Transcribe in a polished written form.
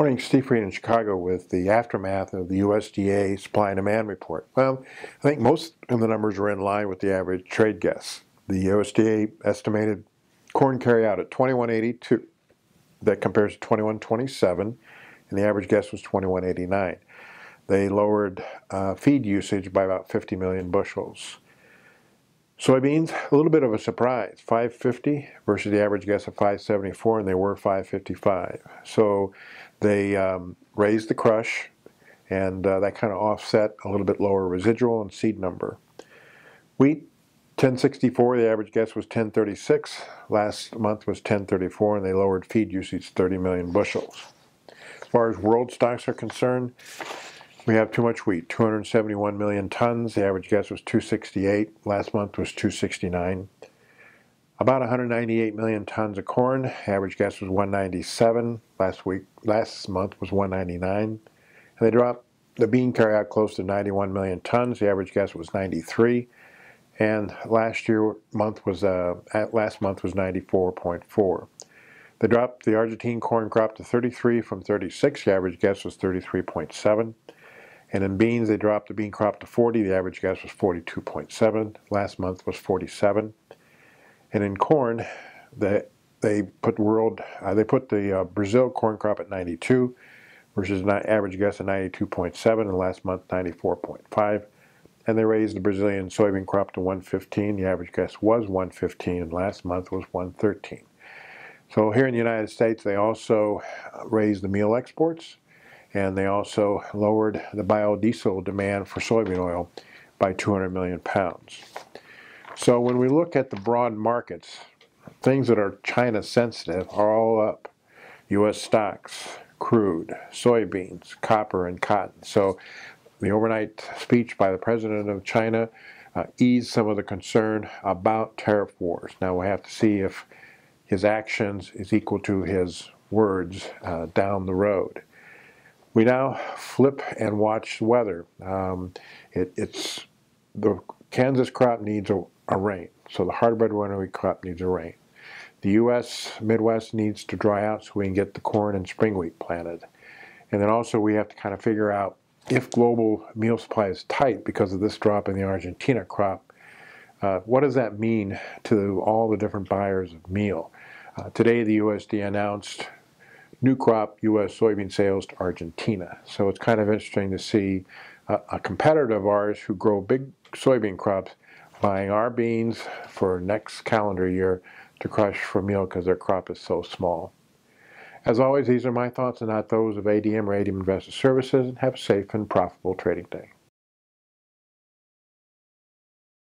Morning, Steve Freed in Chicago with the aftermath of the USDA supply and demand report. Well, I think most of the numbers are in line with the average trade guess. The USDA estimated corn carryout at 2182. That compares to 2127, and the average guess was 2189. They lowered feed usage by about 50 million bushels. Soybeans, a little bit of a surprise, 550 versus the average guess of 574, and they were 555. So they raised the crush, and that kind of offset a little bit lower residual and seed number. Wheat, 1064, the average guess was 1036. Last month was 1034, and they lowered feed usage 30 million bushels. As far as world stocks are concerned, we have too much wheat, 271 million tons. The average guess was 268. Last month was 269. About 198 million tons of corn. Average guess was 197. Last month was 199. And they dropped the bean carryout close to 91 million tons. The average guess was 93. And last month was 94.4. They dropped the Argentine corn crop to 33 from 36. The average guess was 33.7. And in beans, they dropped the bean crop to 40. The average guess was 42.7. Last month was 47. And in corn, they put the Brazil corn crop at 92 versus an average guess of 92.7, and last month 94.5. And they raised the Brazilian soybean crop to 115. The average guess was 115, and last month was 113. So here in the United States, they also raised the meal exports, and they also lowered the biodiesel demand for soybean oil by 200 million pounds. So when we look at the broad markets, things that are China sensitive are all up. U.S. stocks, crude, soybeans, copper, and cotton. So the overnight speech by the president of China eased some of the concern about tariff wars. Now we have to see if his actions is equal to his words down the road. We now flip and watch the weather. The Kansas crop needs a rain, so the hard-bred winter wheat crop needs a rain. The U.S. Midwest needs to dry out so we can get the corn and spring wheat planted. And then also we have to kind of figure out if global meal supply is tight because of this drop in the Argentina crop, what does that mean to all the different buyers of meal? Today the USDA announced new crop U.S. soybean sales to Argentina. So it's kind of interesting to see a competitor of ours who grow big soybean crops buying our beans for next calendar year to crush for meal because their crop is so small. As always, these are my thoughts and not those of ADM or ADM Investor Services, and have a safe and profitable trading day.